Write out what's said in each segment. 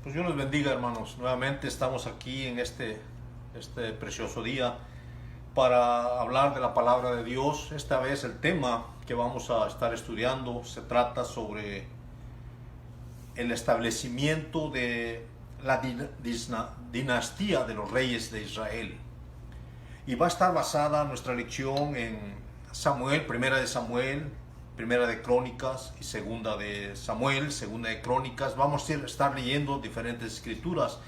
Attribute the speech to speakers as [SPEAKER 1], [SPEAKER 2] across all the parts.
[SPEAKER 1] Pues Dios les bendiga, hermanos. Nuevamente estamos aquí en este precioso día para hablar de la palabra de Dios. Esta vez el tema que vamos a estar estudiando se trata sobre el establecimiento de la dinastía de los reyes de Israel. Y va a estar basada nuestra lección en Samuel, primera de Samuel, primera de Crónicas y segunda de Samuel, segunda de Crónicas. Vamos a estar leyendo diferentes escrituras,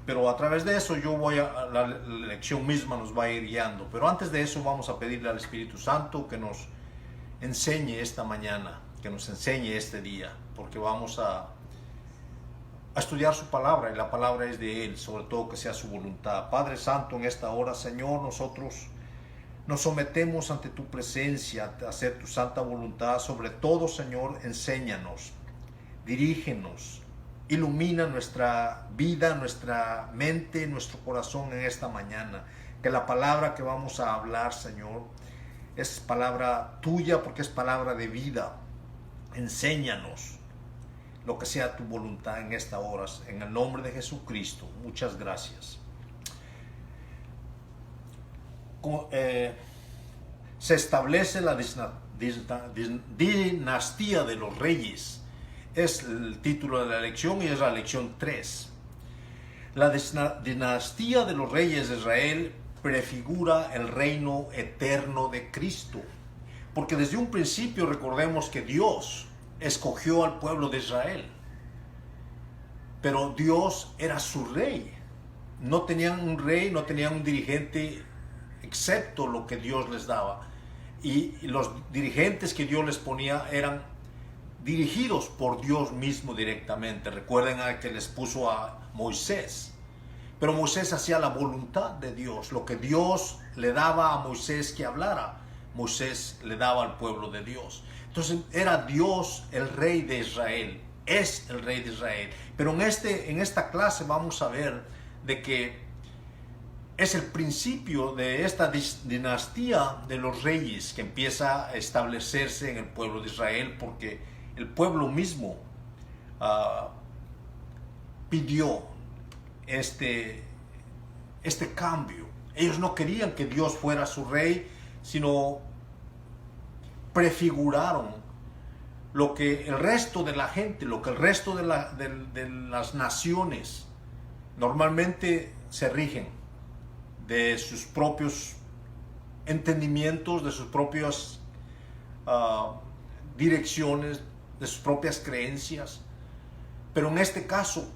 [SPEAKER 1] pero a través de eso la lección misma nos va a ir guiando. Pero antes de eso vamos a pedirle al Espíritu Santo que nos enseñe esta mañana, que nos enseñe este día, porque vamos a estudiar su palabra y la palabra es de Él, sobre todo que sea su voluntad. Padre Santo, en esta hora, Señor, nosotros nos sometemos ante tu presencia a hacer tu santa voluntad. Sobre todo, Señor, enséñanos, dirígenos, ilumina nuestra vida, nuestra mente, nuestro corazón en esta mañana. Que la palabra que vamos a hablar, Señor, es palabra tuya porque es palabra de vida. Enséñanos lo que sea tu voluntad en esta hora, en el nombre de Jesucristo. Muchas gracias. Se establece la dinastía de los reyes. Es el título de la lección y es la lección 3. La dinastía de los reyes de Israel prefigura el reino eterno de Cristo. Porque desde un principio recordemos que Dios escogió al pueblo de Israel. Pero Dios era su rey. No tenían un rey, no tenían un dirigente excepto lo que Dios les daba. Y los dirigentes que Dios les ponía eran dirigidos por Dios mismo directamente. Recuerden a que les puso a Moisés. Pero Moisés hacía la voluntad de Dios. Lo que Dios le daba a Moisés que hablara, Moisés le daba al pueblo de Dios. Entonces era Dios el rey de Israel. Es el rey de Israel. Pero en esta clase vamos a ver de que es el principio de esta dinastía de los reyes que empieza a establecerse en el pueblo de Israel, porque el pueblo mismo pidió este cambio. Ellos no querían que Dios fuera su rey, sino prefiguraron lo que el resto de la gente, lo que el resto de las naciones normalmente se rigen de sus propios entendimientos, de sus propias direcciones, de sus propias creencias. Pero en este caso,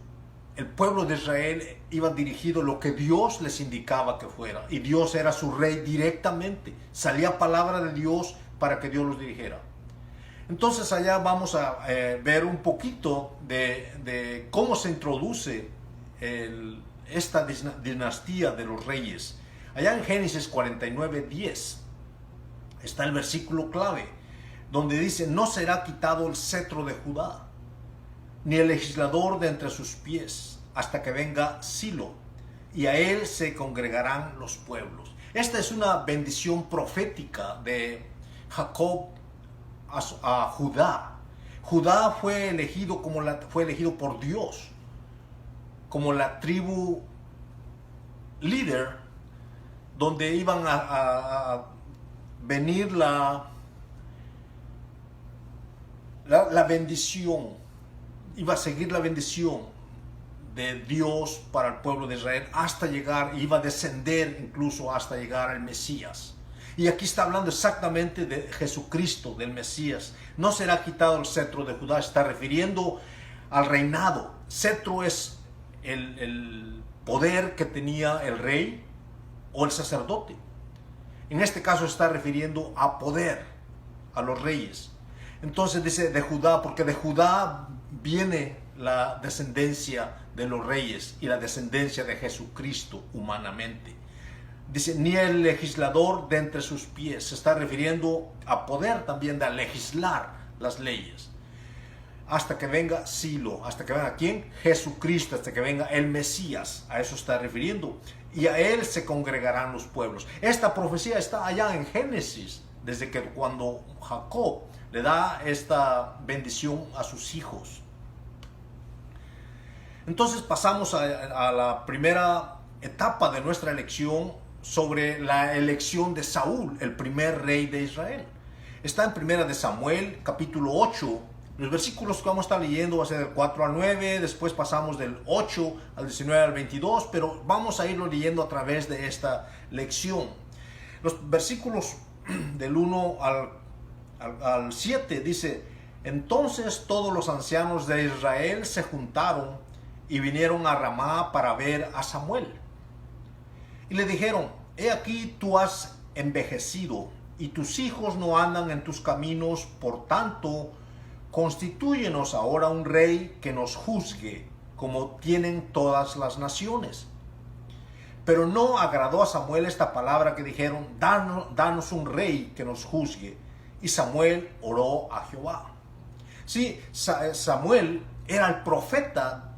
[SPEAKER 1] el pueblo de Israel iba dirigido a lo que Dios les indicaba que fuera. Y Dios era su rey directamente. Salía palabra de Dios para que Dios los dirigiera. Entonces allá vamos a ver un poquito de cómo se introduce esta dinastía de los reyes. Allá en Génesis 49:10 está el versículo clave, donde dice: no será quitado el cetro de Judá, ni el legislador de entre sus pies, hasta que venga Silo, y a él se congregarán los pueblos. Esta es una bendición profética de Jacob a Judá. Judá fue elegido por Dios como la tribu líder, donde iban a venir la bendición, iba a seguir la bendición de Dios para el pueblo de Israel hasta llegar, iba a descender incluso hasta llegar al Mesías. Y aquí está hablando exactamente de Jesucristo, del Mesías. No será quitado el cetro de Judá, está refiriendo al reinado. Cetro es el poder que tenía el rey o el sacerdote. En este caso está refiriendo a poder, a los reyes. Entonces dice de Judá, porque de Judá viene la descendencia de los reyes y la descendencia de Jesucristo humanamente. Dice, ni el legislador de entre sus pies. Se está refiriendo a poder también de legislar las leyes. Hasta que venga Silo. ¿Hasta que venga quién? Jesucristo. Hasta que venga el Mesías. A eso está refiriendo. Y a él se congregarán los pueblos. Esta profecía está allá en Génesis. Desde que cuando Jacob le da esta bendición a sus hijos. Entonces pasamos a la primera etapa de nuestra elección sobre la elección de Saúl, el primer rey de Israel. Está en Primera de Samuel, capítulo 8. Los versículos que vamos a estar leyendo va a ser del 4 al 9, después pasamos del 8 al 19 al 22, pero vamos a irlo leyendo a través de esta lección. Los versículos del 1 al 7 dice: entonces todos los ancianos de Israel se juntaron y vinieron a Ramá para ver a Samuel. Y le dijeron: he aquí tú has envejecido y tus hijos no andan en tus caminos, por tanto, constitúyenos ahora un rey que nos juzgue, como tienen todas las naciones. Pero no agradó a Samuel esta palabra que dijeron: danos un rey que nos juzgue. Y Samuel oró a Jehová. Sí, Samuel era el profeta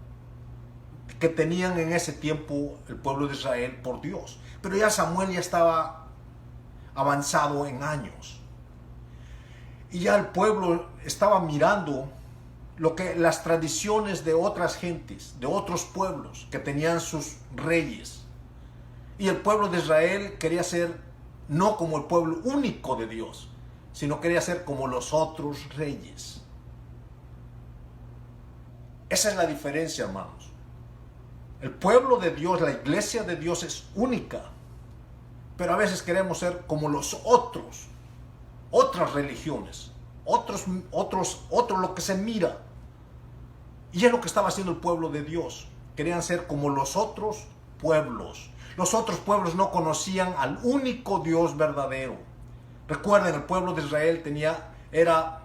[SPEAKER 1] que tenían en ese tiempo el pueblo de Israel por Dios. Pero ya Samuel ya estaba avanzado en años. Y ya el pueblo estaba mirando las tradiciones de otras gentes, de otros pueblos que tenían sus reyes. Y el pueblo de Israel quería ser no como el pueblo único de Dios, sino quería ser como los otros reyes. Esa es la diferencia, hermanos. El pueblo de Dios, la iglesia de Dios es única, pero a veces queremos ser como los otros, otras religiones, otros lo que se mira. Y es lo que estaba haciendo el pueblo de Dios. Querían ser como los otros pueblos. Los otros pueblos no conocían al único Dios verdadero. Recuerden, el pueblo de Israel era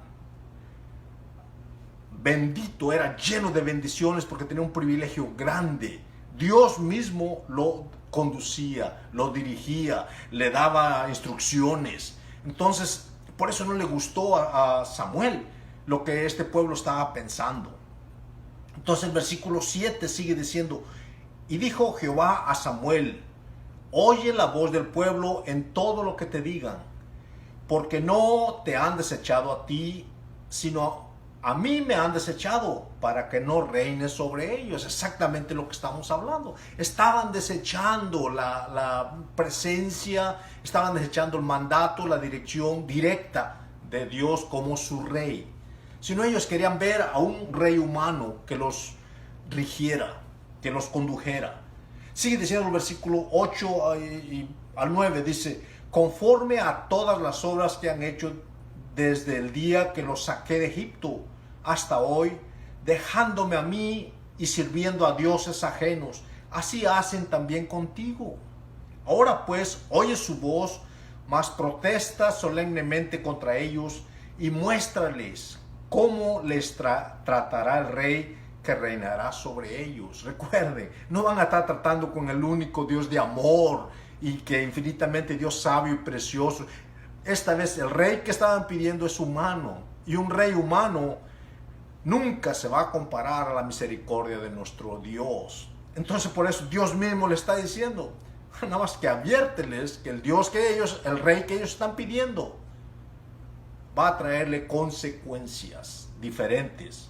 [SPEAKER 1] bendito, era lleno de bendiciones porque tenía un privilegio grande. Dios mismo lo conducía, lo dirigía, le daba instrucciones. Entonces, por eso no le gustó a Samuel lo que este pueblo estaba pensando. Entonces el versículo 7 sigue diciendo: y dijo Jehová a Samuel: oye la voz del pueblo en todo lo que te digan, porque no te han desechado a ti, sino a mí me han desechado para que no reines sobre ellos. Exactamente lo que estamos hablando. Estaban desechando la presencia, estaban desechando el mandato, la dirección directa de Dios como su rey. Sino ellos querían ver a un rey humano que los rigiera, que los condujera. Sigue diciendo el versículo 8 al 9, dice: conforme a todas las obras que han hecho desde el día que los saqué de Egipto hasta hoy, dejándome a mí y sirviendo a dioses ajenos, así hacen también contigo. Ahora pues, oye su voz, mas protesta solemnemente contra ellos y muéstrales cómo les tratará el rey que reinará sobre ellos. Recuerden, no van a estar tratando con el único Dios de amor y que infinitamente Dios sabio y precioso. Esta vez el rey que estaban pidiendo es humano, y un rey humano nunca se va a comparar a la misericordia de nuestro Dios. Entonces por eso Dios mismo le está diciendo, nada más que adviérteles que el Dios que ellos, el rey que ellos están pidiendo, va a traerle consecuencias diferentes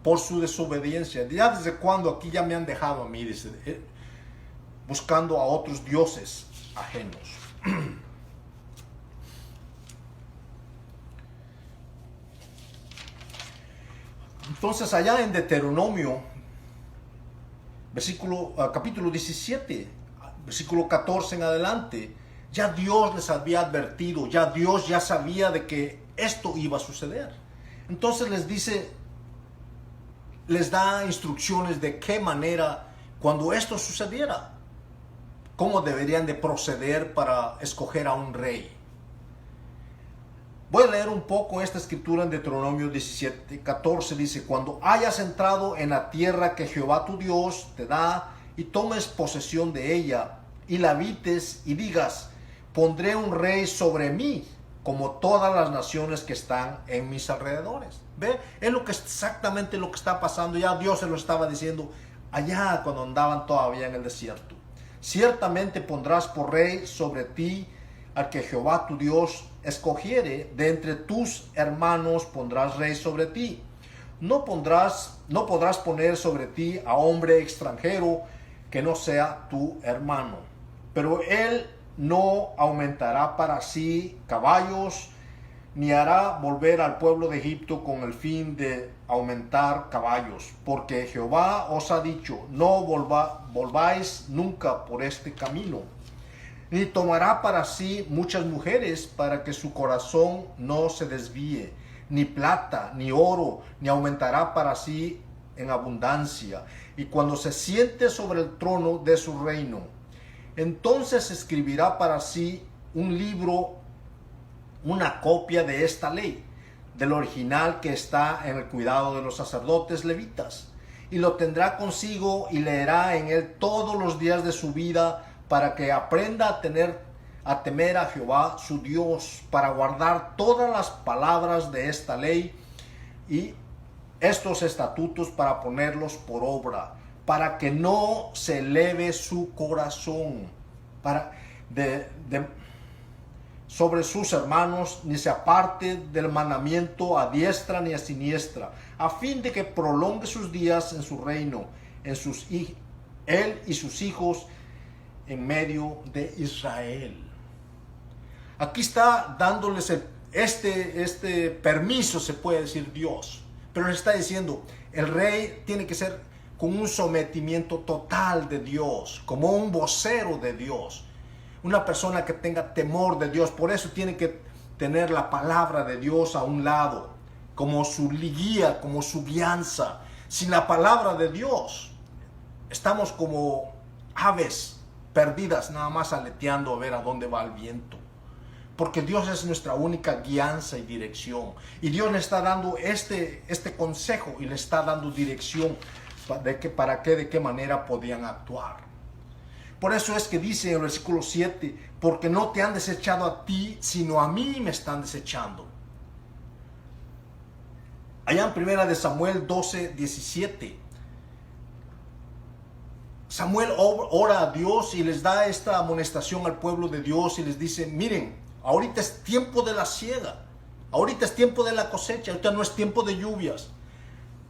[SPEAKER 1] por su desobediencia. Ya desde cuando aquí ya me han dejado a mí, dice, buscando a otros dioses ajenos. Entonces allá en Deuteronomio, capítulo 17, versículo 14 en adelante, ya Dios les había advertido, ya Dios ya sabía de que esto iba a suceder. Entonces les da instrucciones de qué manera, cuando esto sucediera, cómo deberían de proceder para escoger a un rey. Voy a leer un poco esta escritura en Deuteronomio 17, 14. Dice: cuando hayas entrado en la tierra que Jehová tu Dios te da y tomes posesión de ella y la habites y digas: pondré un rey sobre mí como todas las naciones que están en mis alrededores. ¿Ve? Es exactamente lo que está pasando. Ya Dios se lo estaba diciendo allá cuando andaban todavía en el desierto. Ciertamente pondrás por rey sobre ti al que Jehová tu Dios escogiere, de entre tus hermanos pondrás rey sobre ti. no podrás poner sobre ti a hombre extranjero que no sea tu hermano. Pero él no aumentará para sí caballos, ni hará volver al pueblo de Egipto con el fin de aumentar caballos, porque Jehová os ha dicho, no volváis nunca por este camino. Ni tomará para sí muchas mujeres para que su corazón no se desvíe, ni plata, ni oro, ni aumentará para sí en abundancia. Y cuando se siente sobre el trono de su reino, entonces escribirá para sí un libro, una copia de esta ley, del original que está en el cuidado de los sacerdotes levitas, y lo tendrá consigo y leerá en él todos los días de su vida, para que aprenda a temer a Jehová su Dios, para guardar todas las palabras de esta ley y estos estatutos, para ponerlos por obra, para que no se eleve su corazón sobre sus hermanos, ni se aparte del mandamiento a diestra ni a siniestra, a fin de que prolongue sus días en su reino, él y sus hijos en medio de Israel. Aquí está dándoles este permiso, se puede decir, Dios, pero les está diciendo, el rey tiene que ser con un sometimiento total de Dios, como un vocero de Dios, una persona que tenga temor de Dios. Por eso tiene que tener la palabra de Dios a un lado, como su guía, como su guianza. Sin la palabra de Dios, estamos como aves perdidas, nada más aleteando a ver a dónde va el viento. Porque Dios es nuestra única guianza y dirección. Y Dios le está dando este consejo y le está dando dirección de qué manera podían actuar. Por eso es que dice en el versículo 7, porque no te han desechado a ti, sino a mí me están desechando. Allá en 1 Samuel 12:17, Samuel ora a Dios y les da esta amonestación al pueblo de Dios y les dice, miren, ahorita es tiempo de la siega, ahorita es tiempo de la cosecha, ahorita no es tiempo de lluvias,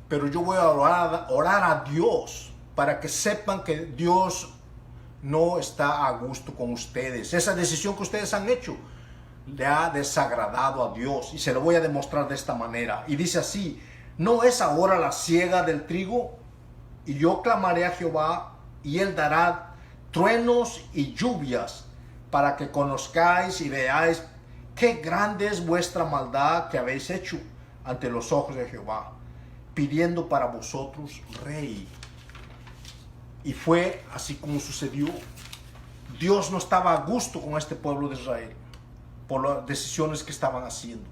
[SPEAKER 1] pero yo voy a orar a Dios para que sepan que Dios no está a gusto con ustedes. Esa decisión que ustedes han hecho le ha desagradado a Dios y se lo voy a demostrar de esta manera. Y dice así, ¿no es ahora la siega del trigo? Y yo clamaré a Jehová y él dará truenos y lluvias para que conozcáis y veáis qué grande es vuestra maldad que habéis hecho ante los ojos de Jehová, pidiendo para vosotros rey. Y fue así como sucedió. Dios no estaba a gusto con este pueblo de Israel por las decisiones que estaban haciendo.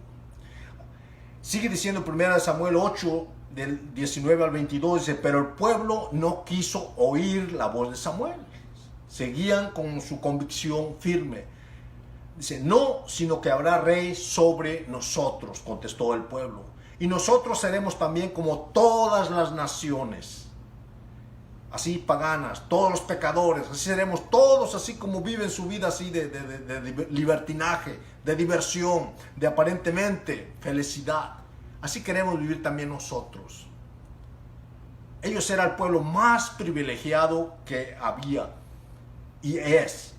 [SPEAKER 1] Sigue diciendo 1 Samuel 8, del 19 al 22, dice, pero el pueblo no quiso oír la voz de Samuel. Seguían con su convicción firme. Dice, no, sino que habrá rey sobre nosotros, contestó el pueblo. Y nosotros seremos también como todas las naciones, así paganas, todos los pecadores, así seremos todos, así como viven su vida así de libertinaje, de diversión, de aparentemente felicidad. Así queremos vivir también nosotros. Ellos eran el pueblo más privilegiado que había y es,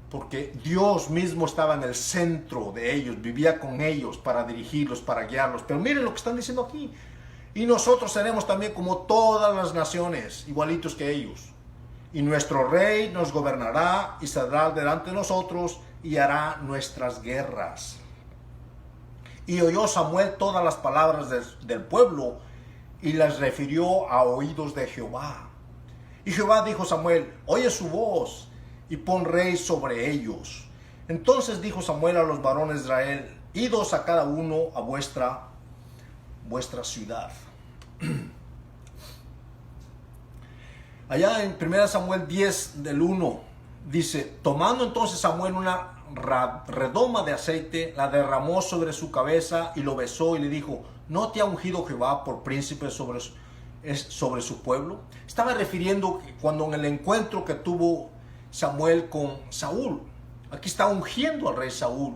[SPEAKER 1] porque Dios mismo estaba en el centro de ellos, vivía con ellos para dirigirlos, para guiarlos. Pero miren lo que están diciendo aquí. Y nosotros seremos también como todas las naciones, igualitos que ellos. Y nuestro rey nos gobernará y saldrá delante de nosotros y hará nuestras guerras. Y oyó Samuel todas las palabras del pueblo y las refirió a oídos de Jehová. Y Jehová dijo a Samuel, oye su voz y pon rey sobre ellos. Entonces dijo Samuel a los varones de Israel, idos a cada uno a vuestra ciudad. Allá en 1 Samuel 10 del 1 dice, tomando entonces Samuel una redoma de aceite, la derramó sobre su cabeza y lo besó y le dijo, ¿no te ha ungido Jehová por príncipe sobre su pueblo? Estaba refiriendo cuando en el encuentro que tuvo Samuel con Saúl, aquí está ungiendo al rey Saúl,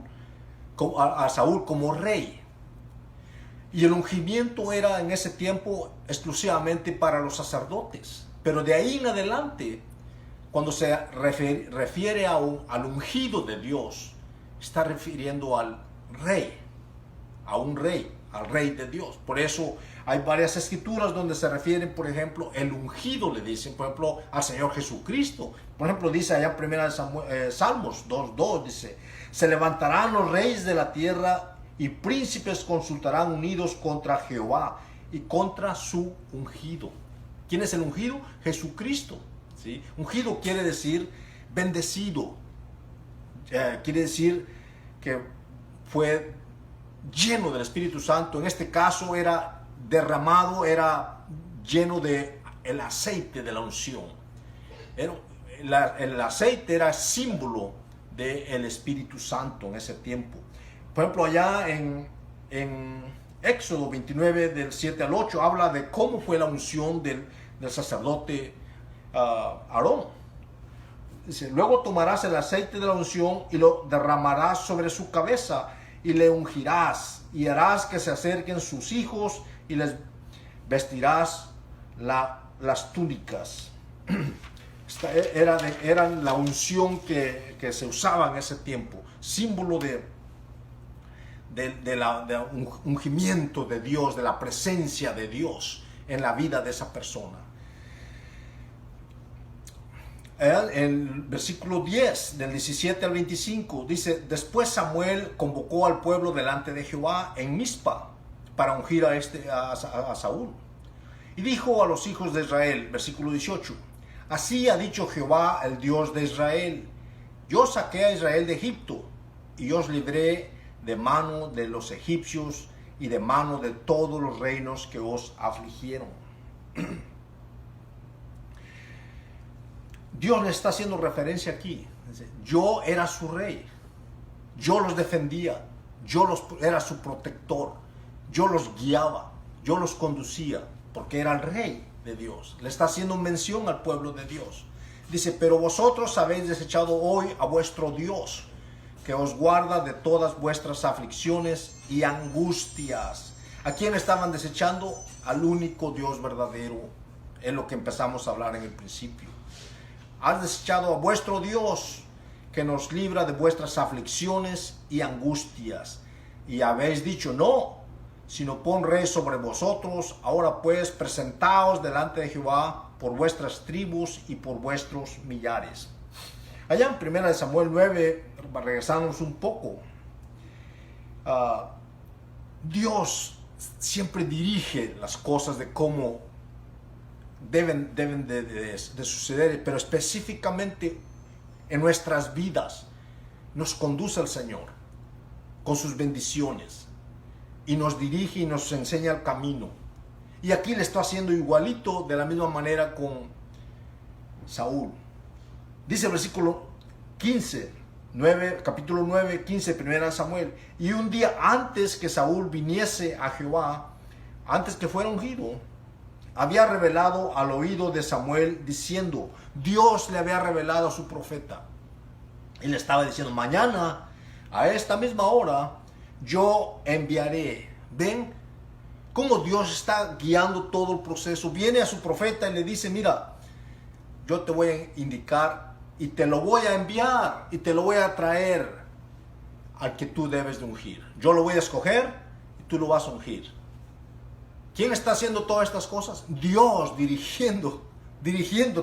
[SPEAKER 1] a Saúl como rey. Y el ungimiento era en ese tiempo exclusivamente para los sacerdotes. Pero de ahí en adelante, cuando se refiere al ungido de Dios, está refiriendo al rey, a un rey, al rey de Dios. Por eso hay varias escrituras donde se refieren, por ejemplo, el ungido le dicen, por ejemplo, al Señor Jesucristo. Por ejemplo, dice allá en 1 Salmos 2:2, dice, se levantarán los reyes de la tierra y príncipes consultarán unidos contra Jehová y contra su ungido. ¿Quién es el ungido? Jesucristo. ¿Sí? Ungido quiere decir bendecido. Quiere decir que fue lleno del Espíritu Santo. En este caso era derramado, era lleno de el aceite de la unción. El aceite era símbolo del Espíritu Santo en ese tiempo. Por ejemplo, allá en Éxodo 29, del 7 al 8, habla de cómo fue la unción del sacerdote Aarón. Dice, luego tomarás el aceite de la unción y lo derramarás sobre su cabeza y le ungirás y harás que se acerquen sus hijos y les vestirás las túnicas. Era la unción que se usaba en ese tiempo, símbolo de un ungimiento de Dios, de la presencia de Dios en la vida de esa persona. En el versículo 10, del 17 al 25, dice, después Samuel convocó al pueblo delante de Jehová en Mizpa para ungir a Saúl. Y dijo a los hijos de Israel, versículo 18, así ha dicho Jehová, el Dios de Israel, yo saqué a Israel de Egipto y os libré de mano de los egipcios y de mano de todos los reinos que os afligieron. Dios le está haciendo referencia aquí. Yo era su rey, yo los defendía, era su protector, yo los guiaba, yo los conducía, porque era el rey de Dios. Le está haciendo mención al pueblo de Dios. Dice, pero vosotros habéis desechado hoy a vuestro Dios, que os guarda de todas vuestras aflicciones y angustias. ¿A quién estaban desechando? Al único Dios verdadero. Es lo que empezamos a hablar en el principio. Has desechado a vuestro Dios, que nos libra de vuestras aflicciones y angustias. Y habéis dicho, no, sino pon rey sobre vosotros. Ahora pues, presentaos delante de Jehová por vuestras tribus y por vuestros millares. Allá en 1 Samuel 9, regresamos un poco. Dios siempre dirige las cosas de cómo deben de suceder, pero específicamente en nuestras vidas nos conduce el Señor con sus bendiciones y nos dirige y nos enseña el camino. Y aquí le está haciendo igualito de la misma manera con Saúl. Dice el versículo 15, capítulo 9, 15, 1 Samuel. Y un día antes que Saúl viniese a Jehová, antes que fuera ungido, había revelado al oído de Samuel diciendo, Dios le había revelado a su profeta. Y le estaba diciendo, mañana a esta misma hora yo enviaré. ¿Ven cómo Dios está guiando todo el proceso? Viene a su profeta y le dice, mira, yo te voy a indicar y te lo voy a enviar y te lo voy a traer al que tú debes de ungir. Yo lo voy a escoger y tú lo vas a ungir. ¿Quién está haciendo todas estas cosas? Dios dirigiendo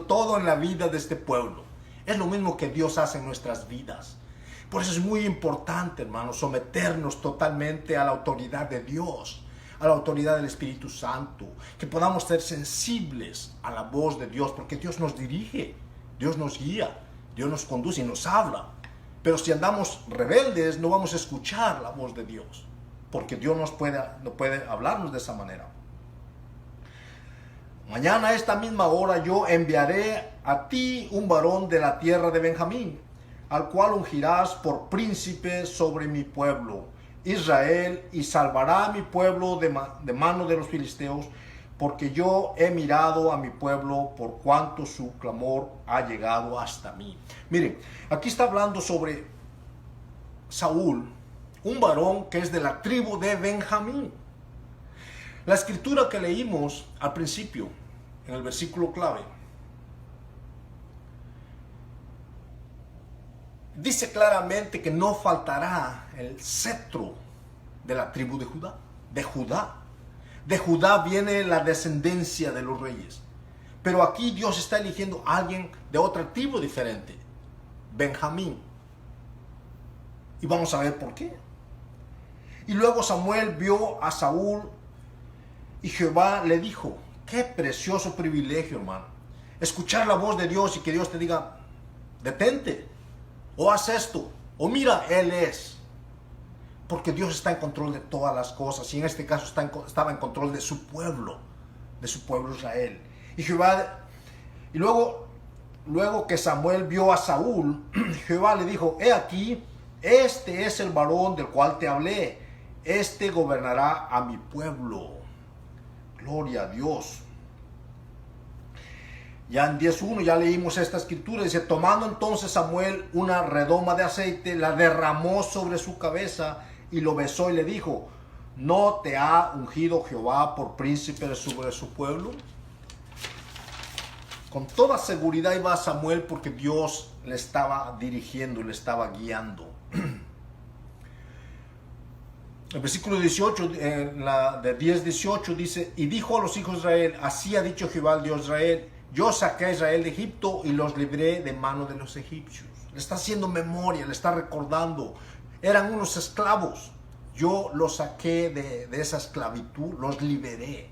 [SPEAKER 1] todo en la vida de este pueblo. Es lo mismo que Dios hace en nuestras vidas. Por eso es muy importante, hermanos, someternos totalmente a la autoridad de Dios, a la autoridad del Espíritu Santo, que podamos ser sensibles a la voz de Dios, porque Dios nos dirige, Dios nos guía, Dios nos conduce y nos habla. Pero si andamos rebeldes, no vamos a escuchar la voz de Dios, porque Dios no puede hablarnos de esa manera. Mañana a esta misma hora yo enviaré a ti un varón de la tierra de Benjamín, al cual ungirás por príncipe sobre mi pueblo Israel, y salvará a mi pueblo de mano de los filisteos, porque yo he mirado a mi pueblo por cuanto su clamor ha llegado hasta mí. Miren, aquí está hablando sobre Saúl, un varón que es de la tribu de Benjamín. La escritura que leímos al principio, en el versículo clave, dice claramente que no faltará el cetro de la tribu de Judá. De Judá. De Judá viene la descendencia de los reyes. Pero aquí Dios está eligiendo a alguien de otra tribu diferente. Benjamín. Y vamos a ver por qué. Y luego Samuel vio a Saúl y Jehová le dijo, qué precioso privilegio, hermano. Escuchar la voz de Dios y que Dios te diga, detente, o haz esto, o mira, Él es. Porque Dios está en control de todas las cosas, y en este caso estaba en control de su pueblo Israel. Y luego que Samuel vio a Saúl, Jehová le dijo, he aquí, este es el varón del cual te hablé, este gobernará a mi pueblo. Gloria a Dios. Ya en 10:1 ya leímos esta escritura, dice, tomando entonces Samuel una redoma de aceite, la derramó sobre su cabeza y lo besó y le dijo, ¿no te ha ungido Jehová por príncipe sobre su pueblo? Con toda seguridad iba Samuel porque Dios le estaba dirigiendo, le estaba guiando. El versículo 18, de 10:18 dice, y dijo a los hijos de Israel, así ha dicho Jehová, el Dios de Israel, yo saqué a Israel de Egipto y los libré de mano de los egipcios. Le está haciendo memoria, le está recordando, eran unos esclavos, yo los saqué de esa esclavitud, los liberé.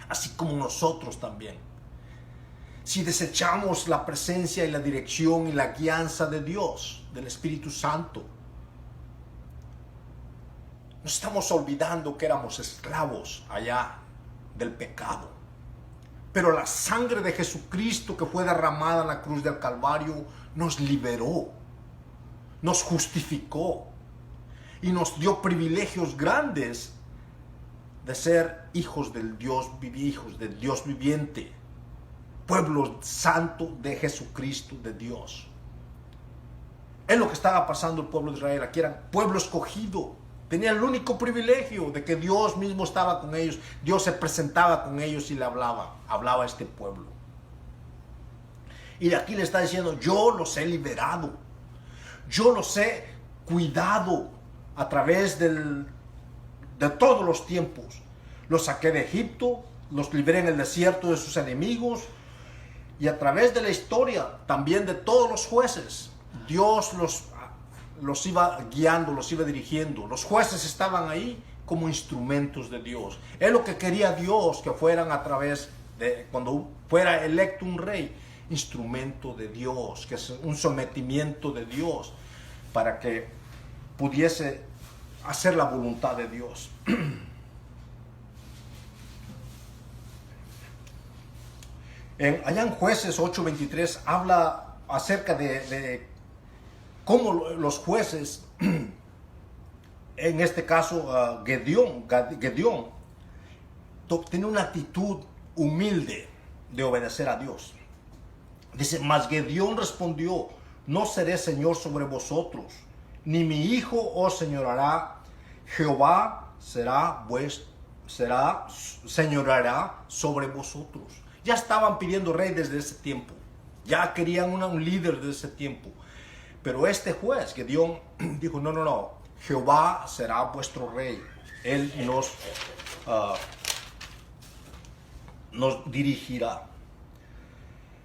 [SPEAKER 1] Así como nosotros también. Si desechamos la presencia y la dirección y la guianza de Dios, del Espíritu Santo, nos estamos olvidando que éramos esclavos allá del pecado. Pero la sangre de Jesucristo que fue derramada en la cruz del Calvario nos liberó, nos justificó y nos dio privilegios grandes de ser hijos del Dios viviente, pueblo santo de Jesucristo, de Dios. Es lo que estaba pasando el pueblo de Israel. Aquí eran pueblo escogido. Tenían el único privilegio de que Dios mismo estaba con ellos. Dios se presentaba con ellos y le hablaba a este pueblo. Y de aquí le está diciendo, yo los he liberado. Yo los he cuidado a través de todos los tiempos. Los saqué de Egipto, los libré en el desierto de sus enemigos. Y a través de la historia, también de todos los jueces, Dios los iba guiando, los iba dirigiendo. Los jueces estaban ahí como instrumentos de Dios. Es lo que quería Dios, que fueran a través de, cuando fuera electo un rey, instrumento de Dios, que es un sometimiento de Dios, para que pudiese hacer la voluntad de Dios. Allá en Jueces 8:23 habla acerca de cómo los jueces, en este caso Gedeón, tenía una actitud humilde de obedecer a Dios. Dice, mas Gedeón respondió, no seré señor sobre vosotros, ni mi hijo os señorará, Jehová señorará sobre vosotros. Ya estaban pidiendo rey desde ese tiempo, ya querían un líder desde ese tiempo. Pero este juez, Gedeón, dijo, no, Jehová será vuestro rey. Él nos dirigirá.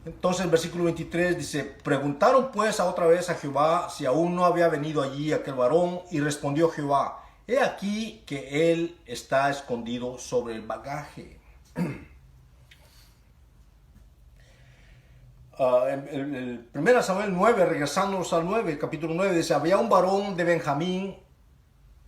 [SPEAKER 1] Entonces el versículo 23 dice, preguntaron pues otra vez a Jehová si aún no había venido allí aquel varón, y respondió Jehová, he aquí que él está escondido sobre el bagaje. El 1 Samuel 9, regresándonos al 9, capítulo 9, dice, había un varón de Benjamín,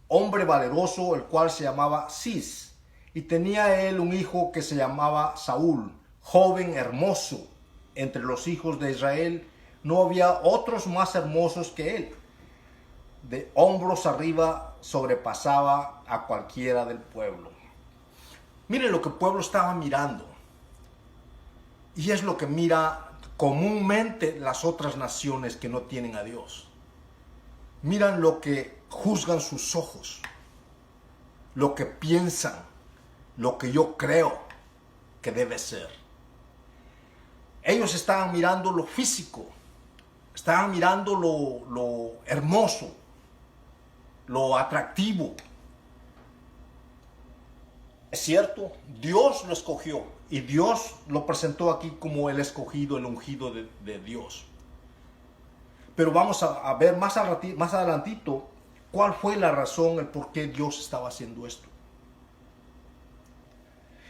[SPEAKER 1] hombre valeroso, el cual se llamaba Cis, y tenía él un hijo que se llamaba Saúl, joven hermoso. Entre los hijos de Israel no había otros más hermosos que él. De hombros arriba sobrepasaba a cualquiera del pueblo. Miren lo que el pueblo estaba mirando. Y es lo que mira comúnmente las otras naciones que no tienen a Dios. Miran lo que juzgan sus ojos, lo que piensan,
[SPEAKER 2] lo que yo creo que debe ser. Ellos estaban mirando lo físico, estaban mirando lo hermoso, lo atractivo. Es cierto, Dios lo escogió y Dios lo presentó aquí como el escogido, el ungido de Dios. Pero vamos a ver más adelantito cuál fue la razón, el por qué Dios estaba haciendo esto.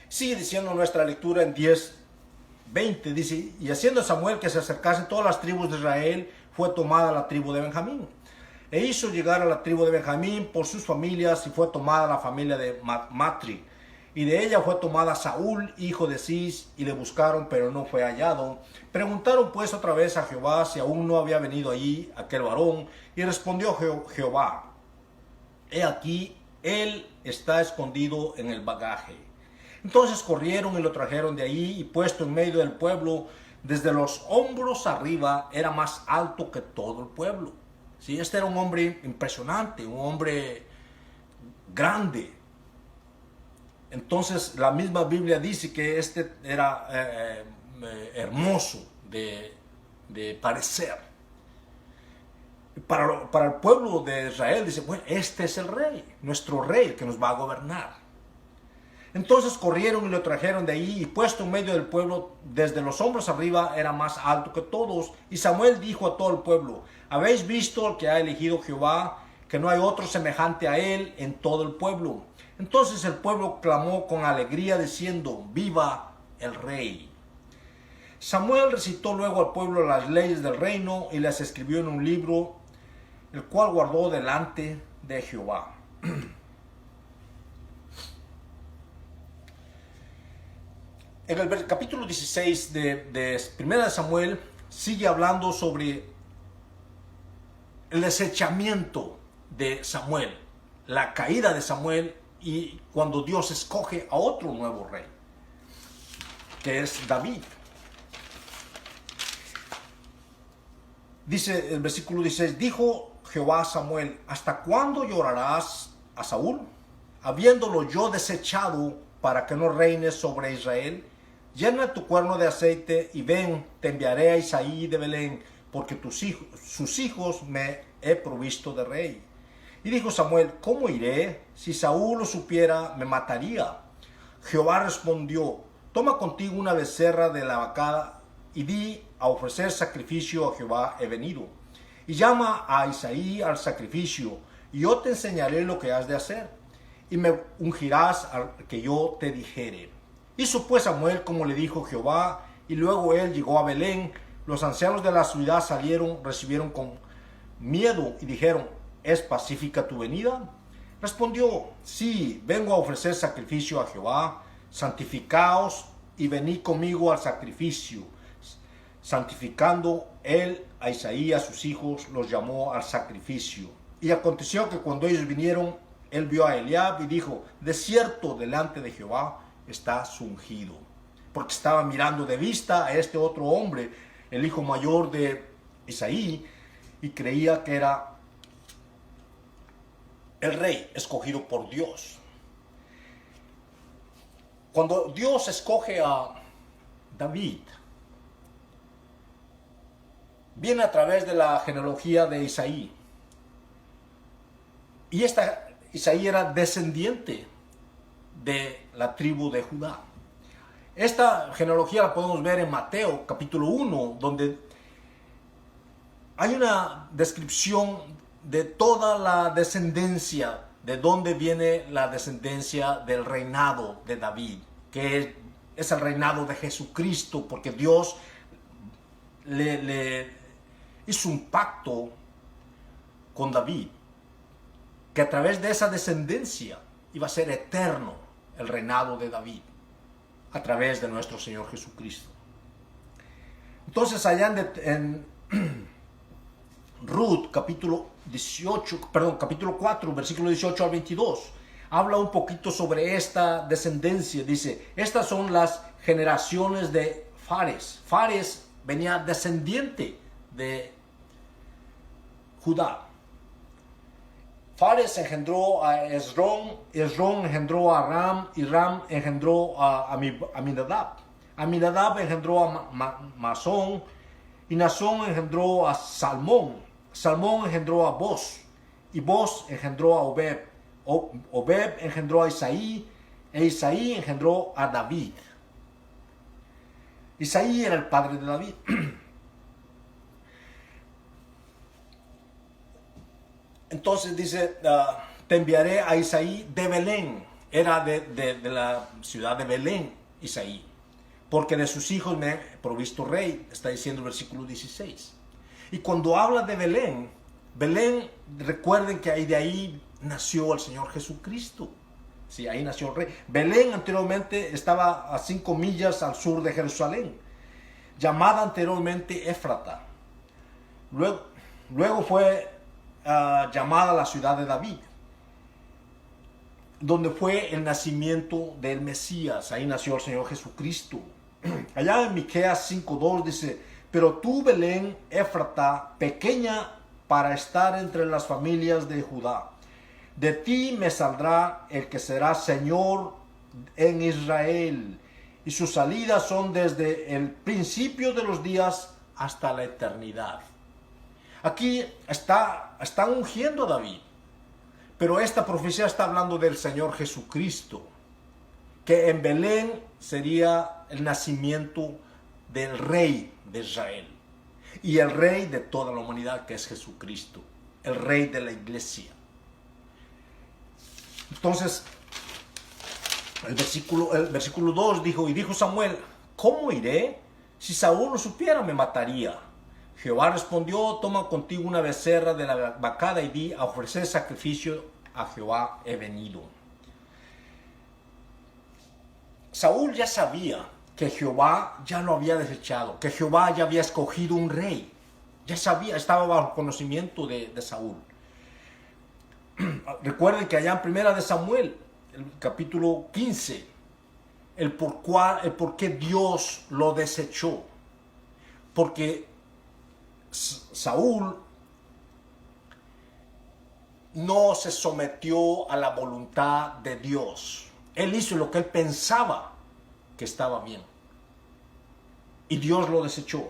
[SPEAKER 2] Sigue diciendo nuestra lectura en 10:20, dice, y haciendo Samuel que se acercasen todas las tribus de Israel, fue tomada la tribu de Benjamín. E hizo llegar a la tribu de Benjamín por sus familias, y fue tomada la familia de Matri. Y de ella fue tomada Saúl, hijo de Cis, y le buscaron, pero no fue hallado. Preguntaron pues otra vez a Jehová si aún no había venido allí aquel varón, y respondió Jehová, he aquí, él está escondido en el bagaje. Entonces corrieron y lo trajeron de allí, y puesto en medio del pueblo, desde los hombros arriba, era más alto que todo el pueblo. ¿Sí? Este era un hombre impresionante, un hombre grande. Entonces la misma Biblia dice que este era hermoso de parecer. Para el pueblo de Israel dice, bueno, este es el rey, nuestro rey, el que nos va a gobernar. Entonces corrieron y lo trajeron de ahí, y puesto en medio del pueblo, desde los hombros arriba, era más alto que todos. Y Samuel dijo a todo el pueblo, ¿habéis visto al que ha elegido Jehová, que no hay otro semejante a él en todo el pueblo? Entonces el pueblo clamó con alegría diciendo, ¡viva el rey! Samuel recitó luego al pueblo las leyes del reino y las escribió en un libro, el cual guardó delante de Jehová. En el capítulo 16 de 1 Samuel sigue hablando sobre el desechamiento de Samuel, la caída de Samuel, y cuando Dios escoge a otro nuevo rey, que es David. Dice el versículo 16, dijo Jehová a Samuel, ¿hasta cuándo llorarás a Saúl, habiéndolo yo desechado para que no reines sobre Israel? Llena tu cuerno de aceite y ven, te enviaré a Isaí de Belén, porque sus hijos me he provisto de rey. Y dijo Samuel, ¿cómo iré? Si Saúl lo supiera, me mataría. Jehová respondió, toma contigo una becerra de la vacada y di, a ofrecer sacrificio a Jehová he venido. Y llama a Isaí al sacrificio, y yo te enseñaré lo que has de hacer, y me ungirás al que yo te dijere. Hizo pues Samuel como le dijo Jehová, y luego él llegó a Belén. Los ancianos de la ciudad recibieron con miedo y dijeron, ¿es pacífica tu venida? Respondió, sí, vengo a ofrecer sacrificio a Jehová, santificaos y venid conmigo al sacrificio. Santificando él a Isaí y a sus hijos, los llamó al sacrificio. Y aconteció que cuando ellos vinieron, él vio a Eliab y dijo, de cierto delante de Jehová está su ungido. Porque estaba mirando de vista a este otro hombre, el hijo mayor de Isaí, y creía que era el rey escogido por Dios. Cuando Dios escoge a David, viene a través de la genealogía de Isaí. Y Isaí era descendiente de la tribu de Judá. Esta genealogía la podemos ver en Mateo capítulo 1, donde hay una descripción de toda la descendencia, de dónde viene la descendencia del reinado de David, que es el reinado de Jesucristo, porque Dios le hizo un pacto con David, que a través de esa descendencia iba a ser eterno el reinado de David, a través de nuestro Señor Jesucristo. Entonces allá en Ruth, capítulo 4, versículo 18 al 22, habla un poquito sobre esta descendencia. Dice, estas son las generaciones de Fares. Fares venía descendiente de Judá. Fares engendró a Esrón, Esrón engendró a Ram, y Ram engendró a Aminadab. Aminadab engendró a Masón, y Nazón engendró a Salmón. Salmón engendró a Boz, y Boz engendró a Obed. Obed engendró a Isaí, e Isaí engendró a David. Isaí era el padre de David. Entonces dice, te enviaré a Isaí de Belén. Era de la ciudad de Belén, Isaí. Porque de sus hijos me he provisto rey, está diciendo el versículo 16. Y cuando habla de Belén, Belén, recuerden que de ahí nació el Señor Jesucristo. Sí, ahí nació el rey. Belén anteriormente estaba a 5 millas al sur de Jerusalén, llamada anteriormente Éfrata. Luego fue llamada la ciudad de David, donde fue el nacimiento del Mesías. Ahí nació el Señor Jesucristo. Allá en Miqueas 5:2 dice, pero tú, Belén, Éfrata, pequeña para estar entre las familias de Judá, de ti me saldrá el que será Señor en Israel, y sus salidas son desde el principio de los días hasta la eternidad. Aquí están ungiendo a David, pero esta profecía está hablando del Señor Jesucristo, que en Belén sería el nacimiento del rey de Israel y el rey de toda la humanidad, que es Jesucristo, el rey de la iglesia. Entonces, el versículo 2 dijo, y dijo Samuel, ¿cómo iré? Si Saúl lo supiera, me mataría. Jehová respondió, toma contigo una becerra de la vacada y di, a ofrecer sacrificio a Jehová he venido. Saúl ya sabía que Jehová ya lo había desechado, que Jehová ya había escogido un rey. Ya sabía, estaba bajo conocimiento de Saúl. Recuerden que allá en Primera de Samuel, el capítulo 15, el por qué Dios lo desechó. Porque Saúl no se sometió a la voluntad de Dios. Él hizo lo que él pensaba que estaba bien, y Dios lo desechó.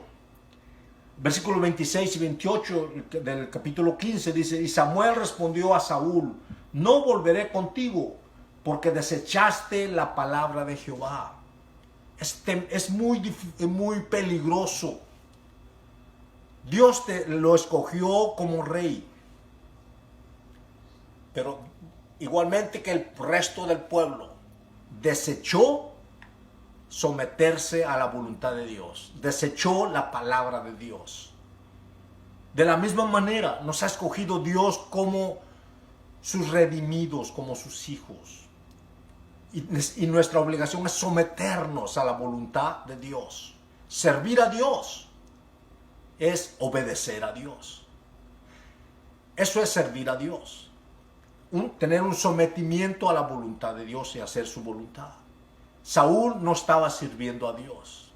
[SPEAKER 2] Versículos 26 y 28 del capítulo 15 dice, y Samuel respondió a Saúl, no volveré contigo, porque desechaste la palabra de Jehová. Es muy peligroso. Dios lo escogió como rey, pero igualmente que el resto del pueblo desechó someterse a la voluntad de Dios, desechó la palabra de Dios. De la misma manera nos ha escogido Dios como sus redimidos, como sus hijos, y nuestra obligación es someternos a la voluntad de Dios. Servir a Dios es obedecer a Dios. Eso es servir a Dios. Tener un sometimiento a la voluntad de Dios y hacer su voluntad. Saúl no estaba sirviendo a Dios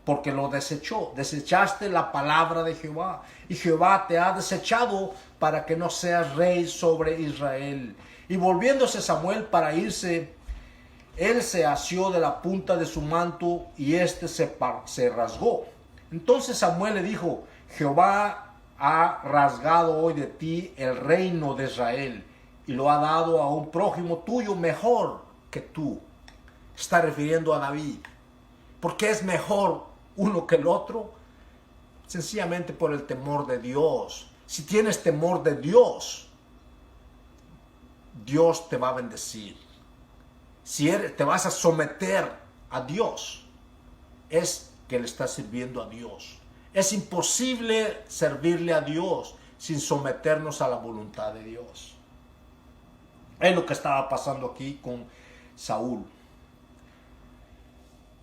[SPEAKER 2] porque lo desechó. Desechaste la palabra de Jehová, y Jehová te ha desechado para que no seas rey sobre Israel. Y volviéndose Samuel para irse, él se asió de la punta de su manto y se rasgó. Entonces Samuel le dijo, Jehová ha rasgado hoy de ti el reino de Israel y lo ha dado a un prójimo tuyo mejor que tú. Está refiriendo a David. ¿Por qué es mejor uno que el otro? Sencillamente por el temor de Dios. Si tienes temor de Dios, Dios te va a bendecir. Si te vas a someter a Dios, es que le estás sirviendo a Dios. Es imposible servirle a Dios sin someternos a la voluntad de Dios. Es lo que estaba pasando aquí con Saúl.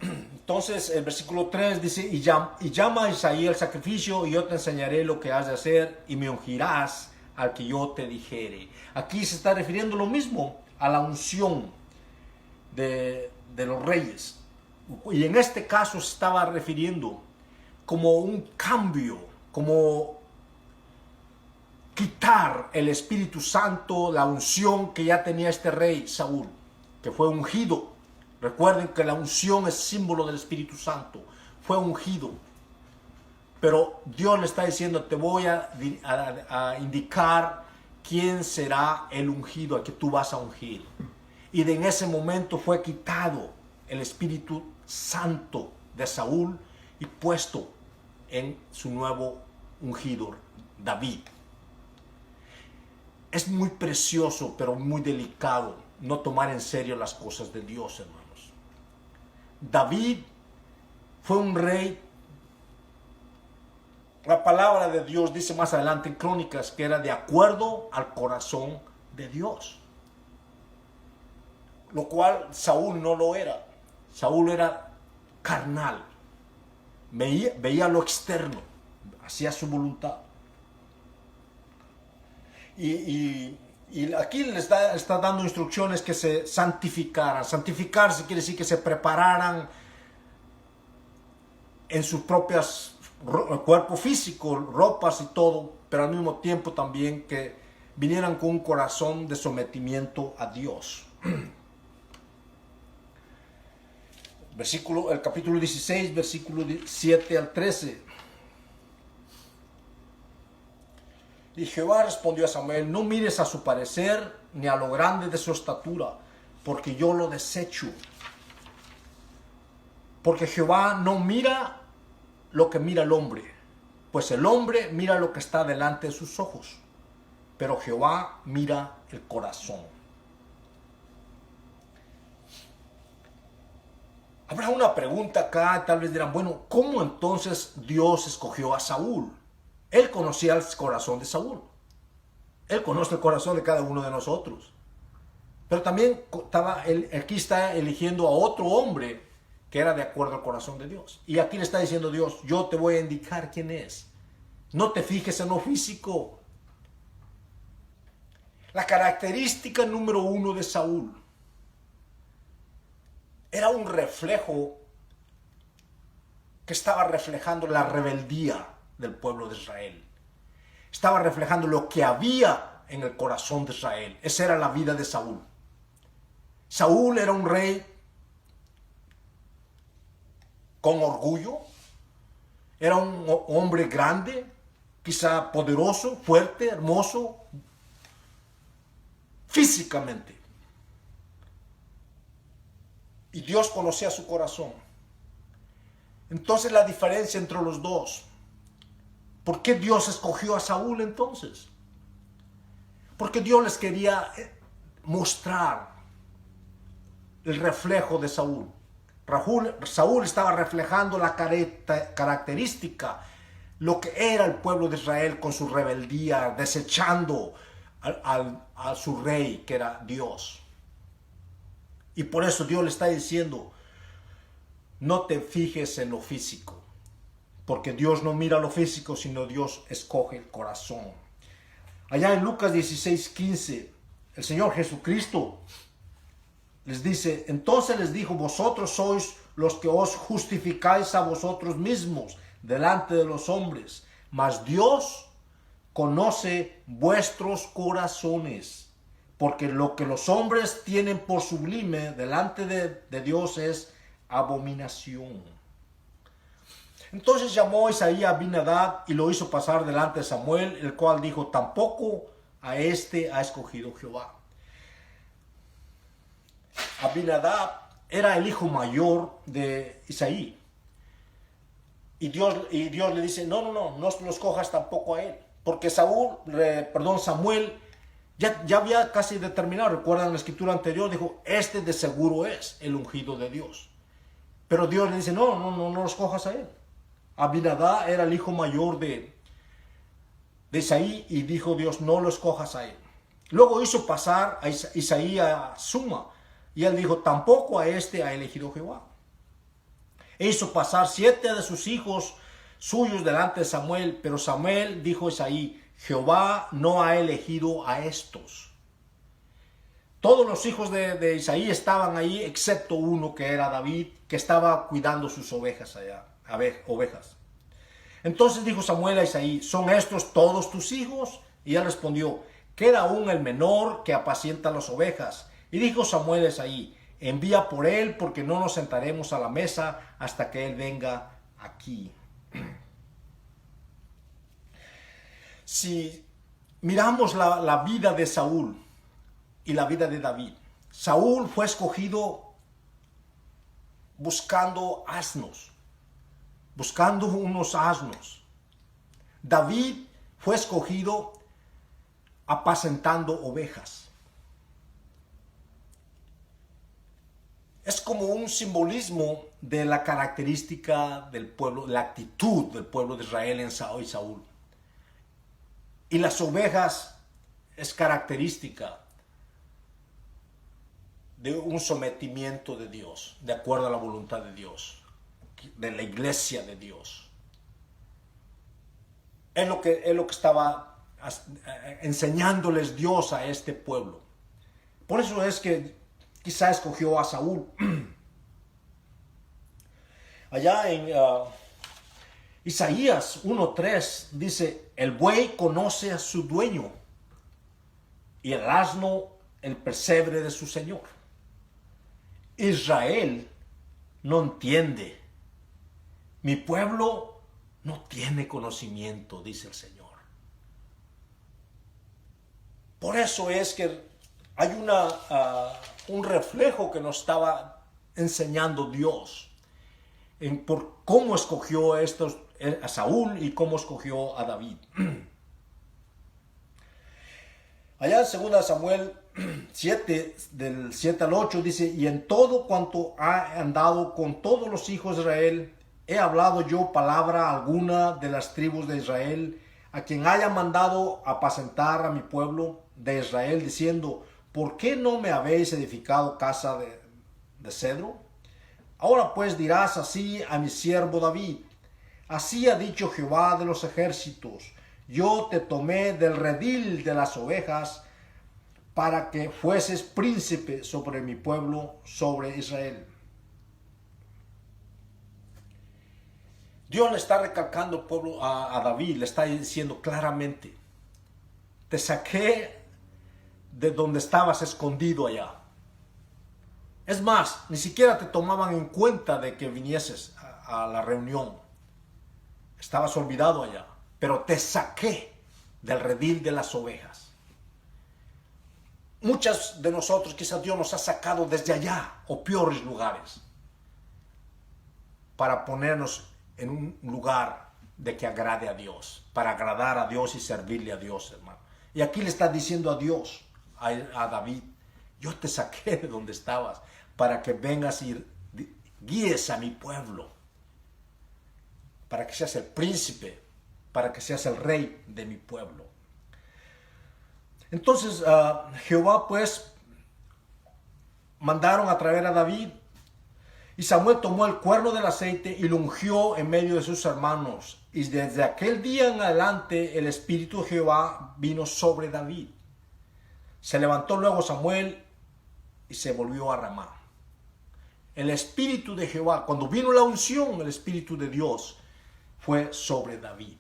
[SPEAKER 2] Entonces el versículo 3 dice, y llama a Isaí el sacrificio, y yo te enseñaré lo que has de hacer, y me ungirás al que yo te dijere. Aquí se está refiriendo lo mismo a la unción de los reyes. Y en este caso se estaba refiriendo como un cambio, como quitar el Espíritu Santo, la unción que ya tenía este rey Saúl, que fue ungido. Recuerden que la unción es símbolo del Espíritu Santo. Fue ungido. Pero Dios le está diciendo, te voy a indicar quién será el ungido, al que tú vas a ungir. Y en ese momento fue quitado el Espíritu Santo de Saúl y puesto en su nuevo ungido, David. Es muy precioso, pero muy delicado no tomar en serio las cosas de Dios, hermanos. David fue un rey. La palabra de Dios dice más adelante en Crónicas que era de acuerdo al corazón de Dios. Lo cual Saúl no lo era. Saúl era carnal. Veía lo externo. Hacía su voluntad. Y aquí les está dando instrucciones que se santificaran. Santificarse quiere decir que se prepararan en sus propias cuerpo físico, ropas y todo, pero al mismo tiempo también que vinieran con un corazón de sometimiento a Dios. El capítulo 16, versículo 7 al 13. Y Jehová respondió a Samuel, no mires a su parecer ni a lo grande de su estatura, porque yo lo desecho. Porque Jehová no mira lo que mira el hombre, pues el hombre mira lo que está delante de sus ojos, pero Jehová mira el corazón. Habrá una pregunta acá, tal vez dirán, bueno, ¿cómo entonces Dios escogió a Saúl? Él conocía el corazón de Saúl. Él conoce el corazón de cada uno de nosotros. Pero también aquí está eligiendo a otro hombre que era de acuerdo al corazón de Dios. Y aquí le está diciendo Dios, yo te voy a indicar quién es. No te fijes en lo físico. La característica número 1 de Saúl era un reflejo que estaba reflejando la rebeldía del pueblo de Israel. Estaba reflejando lo que había en el corazón de Israel. Esa era la vida de Saúl. Saúl era un rey con orgullo. Era un hombre grande, quizá poderoso, fuerte, hermoso, físicamente. Y Dios conocía su corazón. Entonces la diferencia entre los dos. ¿Por qué Dios escogió a Saúl entonces? Porque Dios les quería mostrar el reflejo de Saúl. Saúl estaba reflejando la característica, lo que era el pueblo de Israel con su rebeldía, desechando a su rey que era Dios. Y por eso Dios le está diciendo, no te fijes en lo físico, porque Dios no mira lo físico, sino Dios escoge el corazón. Allá en Lucas 16:15, el Señor Jesucristo les dice, entonces les dijo, vosotros sois los que os justificáis a vosotros mismos delante de los hombres, mas Dios conoce vuestros corazones, porque lo que los hombres tienen por sublime delante de Dios es abominación. Entonces llamó Isaí a Abinadab y lo hizo pasar delante de Samuel, el cual dijo, tampoco a este ha escogido Jehová. Abinadab era el hijo mayor de Isaí. Y Dios le dice, no lo escojas tampoco a él. Porque Samuel ya había casi determinado, recuerdan la escritura anterior, dijo, este de seguro es el ungido de Dios. Pero Dios le dice, no lo escojas a él. Abinadab era el hijo mayor de Isaí y dijo Dios, no lo escojas a él. Luego hizo pasar a Isaí a Suma y él dijo, tampoco a este ha elegido Jehová. E hizo pasar 7 de sus hijos suyos delante de Samuel, pero Samuel dijo a Isaí, Jehová no ha elegido a estos. Todos los hijos de Isaí estaban ahí, excepto uno que era David, que estaba cuidando sus ovejas allá, ovejas. Entonces dijo Samuel a Isaí, ¿son estos todos tus hijos? Y él respondió: queda aún el menor que apacienta las ovejas. Y dijo Samuel a Isaí: envía por él, porque no nos sentaremos a la mesa hasta que él venga aquí. Si miramos la vida de Saúl y la vida de David, Saúl fue escogido buscando asnos, buscando unos asnos. David fue escogido apacentando ovejas. Es como un simbolismo de la característica del pueblo, la actitud del pueblo de Israel en Saúl. Y las ovejas es característica de un sometimiento de Dios, de acuerdo a la voluntad de Dios, de la iglesia de Dios. Es lo que estaba enseñándoles Dios a este pueblo. Por eso es que quizá escogió a Saúl. Allá en Isaías 1:3 dice: el buey conoce a su dueño y el asno el pesebre de su señor. Israel no entiende. Mi pueblo no tiene conocimiento, dice el Señor. Por eso es que hay un reflejo que nos estaba enseñando Dios por cómo escogió a Saúl y cómo escogió a David. Allá en 2 Samuel 7, del 7 al 8 dice: y en todo cuanto ha andado con todos los hijos de Israel, he hablado yo palabra alguna de las tribus de Israel, a quien haya mandado apacentar a mi pueblo de Israel, diciendo: ¿por qué no me habéis edificado casa de cedro? Ahora pues dirás así a mi siervo David: así ha dicho Jehová de los ejércitos: yo te tomé del redil de las ovejas para que fueses príncipe sobre mi pueblo, sobre Israel. Dios le está recalcando al pueblo, a David, le está diciendo claramente: te saqué de donde estabas escondido allá. Es más, ni siquiera te tomaban en cuenta de que vinieses a la reunión. Estabas olvidado allá, pero te saqué del redil de las ovejas. Muchas de nosotros quizás Dios nos ha sacado desde allá o peores lugares para ponernos en un lugar de que agrade a Dios, para agradar a Dios y servirle a Dios, hermano. Y aquí le está diciendo a Dios, a David: yo te saqué de donde estabas para que vengas y guíes a mi pueblo, para que seas el príncipe, para que seas el rey de mi pueblo. Entonces Jehová pues mandaron a traer a David, y Samuel tomó el cuerno del aceite y lo ungió en medio de sus hermanos, y desde aquel día en adelante el espíritu de Jehová vino sobre David. Se levantó luego Samuel y se volvió a Ramá. El espíritu de Jehová, cuando vino la unción, el espíritu de Dios fue sobre David.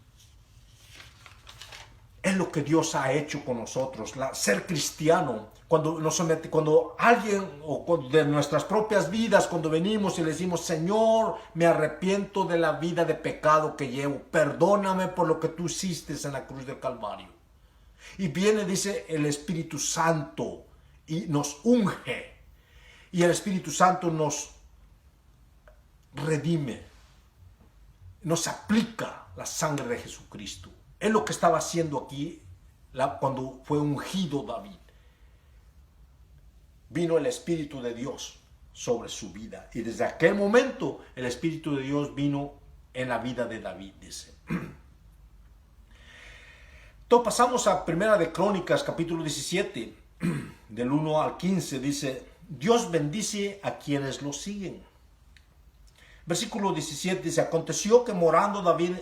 [SPEAKER 2] Es lo que Dios ha hecho con nosotros. Ser cristiano, cuando alguien o de nuestras propias vidas, cuando venimos y le decimos: Señor, me arrepiento de la vida de pecado que llevo, perdóname por lo que tú hiciste en la cruz del Calvario. Y viene, dice, el Espíritu Santo y nos unge. Y el Espíritu Santo nos redime, nos aplica la sangre de Jesucristo. Es lo que estaba haciendo aquí cuando fue ungido David. Vino el Espíritu de Dios sobre su vida. Y desde aquel momento el Espíritu de Dios vino en la vida de David, dice. Entonces pasamos a Primera de Crónicas, capítulo 17, del 1 al 15. Dice: Dios bendice a quienes lo siguen. Versículo 17 dice: aconteció que morando David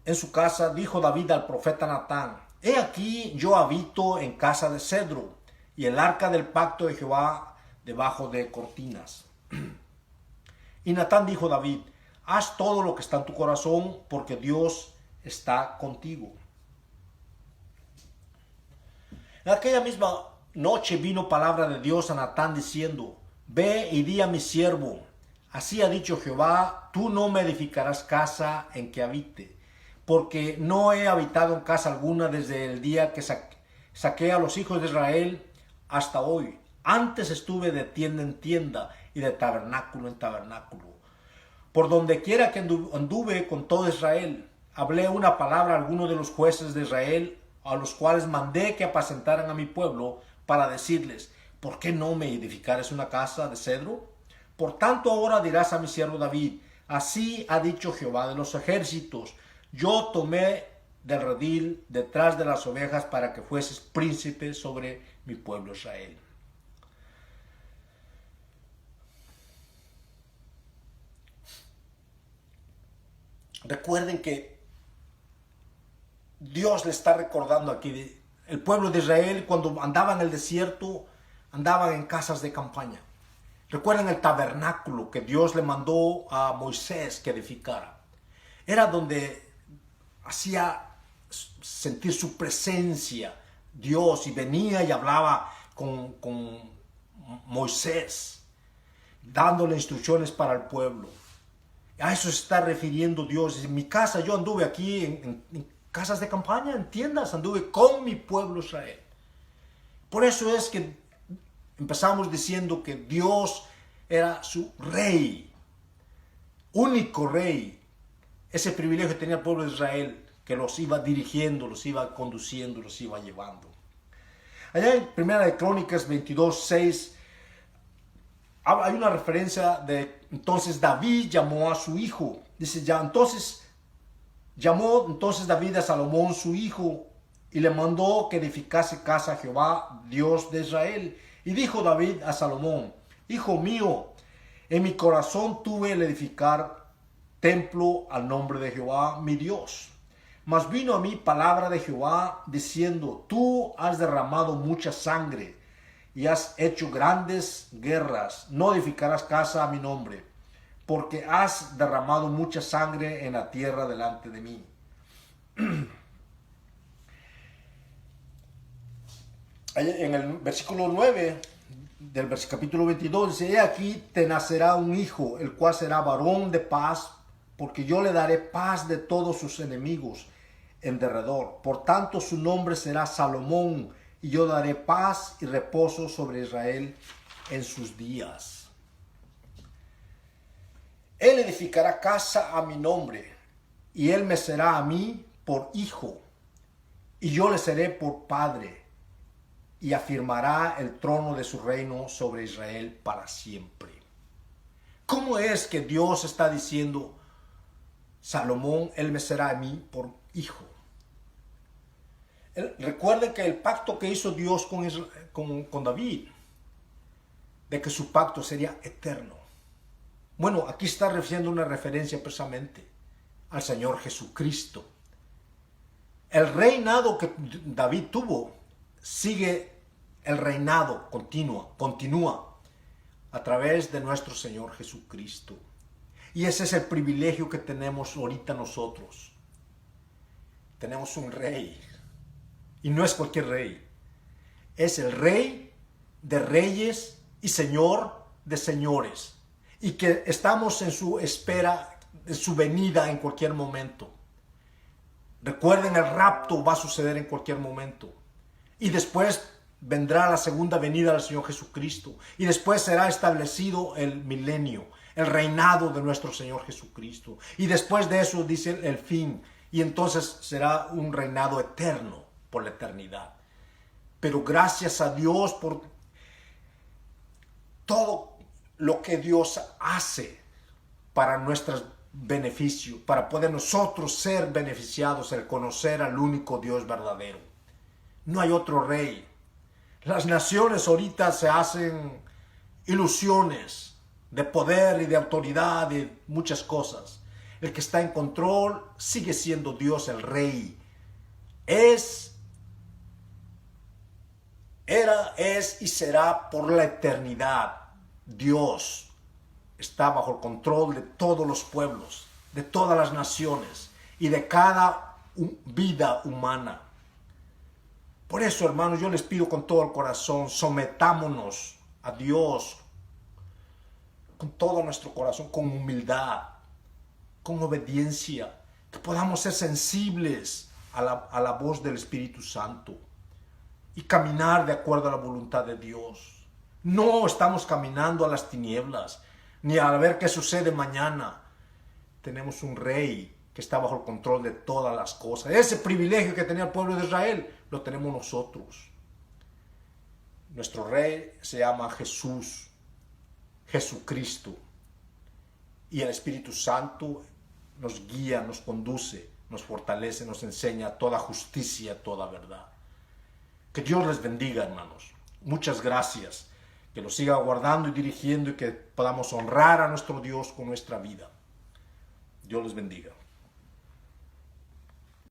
[SPEAKER 2] en su casa, dijo David al profeta Natán: he aquí yo habito en casa de cedro, y el arca del pacto de Jehová debajo de cortinas. Y Natán dijo a David: haz todo lo que está en tu corazón, porque Dios está contigo. En aquella misma noche vino palabra de Dios a Natán diciendo, ve y di a mi siervo, así ha dicho Jehová, tú no me edificarás casa en que habite, porque no he habitado en casa alguna desde el día que saqué a los hijos de Israel hasta hoy. Antes estuve de tienda en tienda y de tabernáculo en tabernáculo. Por donde quiera que anduve con todo Israel, hablé una palabra a algunos de los jueces de Israel, a los cuales mandé que apacentaran a mi pueblo, para decirles, ¿por qué no me edificares una casa de cedro? Por tanto ahora dirás a mi siervo David, así ha dicho Jehová de los ejércitos, yo tomé del redil detrás de las ovejas para que fueses príncipe sobre mi pueblo Israel. Recuerden que Dios le está recordando aquí, el pueblo de Israel cuando andaba en el desierto, andaban en casas de campaña. Recuerden el tabernáculo que Dios le mandó a Moisés que edificara. Era donde hacía sentir su presencia Dios y venía y hablaba con Moisés, dándole instrucciones para el pueblo. A eso se está refiriendo Dios. En mi casa, yo anduve aquí en casas de campaña, en tiendas, anduve con mi pueblo Israel. Por eso es que empezamos diciendo que Dios era su rey, único rey. Ese privilegio tenía el pueblo de Israel, que los iba dirigiendo, los iba conduciendo, los iba llevando. Allá en Primera de Crónicas 22:6 hay una referencia de entonces David llamó a su hijo. Dice llamó entonces David a Salomón su hijo y le mandó que edificase casa a Jehová, Dios de Israel. Y dijo David a Salomón, hijo mío, en mi corazón tuve el edificar templo al nombre de Jehová mi Dios. Mas vino a mí palabra de Jehová diciendo, tú has derramado mucha sangre y has hecho grandes guerras, no edificarás casa a mi nombre, porque has derramado mucha sangre en la tierra delante de mí. En el versículo 9 del capítulo 22 dice, he aquí te nacerá un hijo, el cual será varón de paz, porque yo le daré paz de todos sus enemigos en derredor. Por tanto su nombre será Salomón, y yo daré paz y reposo sobre Israel en sus días. Él edificará casa a mi nombre, y él me será a mí por hijo, y yo le seré por padre, y afirmará el trono de su reino sobre Israel para siempre. ¿Cómo es que Dios está diciendo, Salomón, él me será a mí por hijo? Recuerden que el pacto que hizo Dios con David, de que su pacto sería eterno. Bueno, aquí está haciendo una referencia precisamente al Señor Jesucristo. El reinado que David tuvo sigue el reinado, continúa a través de nuestro Señor Jesucristo. Y ese es el privilegio que tenemos ahorita nosotros. Tenemos un rey. Y no es cualquier rey. Es el rey de reyes y señor de señores. Y que estamos en su espera, en su venida en cualquier momento. Recuerden, el rapto va a suceder en cualquier momento. Y después vendrá la segunda venida del Señor Jesucristo. Y después será establecido el milenio, el reinado de nuestro Señor Jesucristo. Y después de eso dice el fin. Y entonces será un reinado eterno por la eternidad. Pero gracias a Dios por todo lo que Dios hace para nuestro beneficio, para poder nosotros ser beneficiados al conocer al único Dios verdadero. No hay otro rey. Las naciones ahorita se hacen ilusiones de poder y de autoridad y muchas cosas. El que está en control sigue siendo Dios el Rey. Era, es y será por la eternidad. Dios está bajo el control de todos los pueblos, de todas las naciones y de cada vida humana. Por eso, hermanos, yo les pido con todo el corazón, sometámonos a Dios con todo nuestro corazón, con humildad, con obediencia, que podamos ser sensibles a la voz del Espíritu Santo y caminar de acuerdo a la voluntad de Dios. No estamos caminando a las tinieblas, ni a ver qué sucede mañana. Tenemos un rey que está bajo el control de todas las cosas. Ese privilegio que tenía el pueblo de Israel, lo tenemos nosotros. Nuestro rey se llama Jesús, Jesucristo. Y el Espíritu Santo nos guía, nos conduce, nos fortalece, nos enseña toda justicia, toda verdad. Que Dios les bendiga, hermanos. Muchas gracias. Que los siga guardando y dirigiendo y que podamos honrar a nuestro Dios con nuestra vida. Dios les bendiga.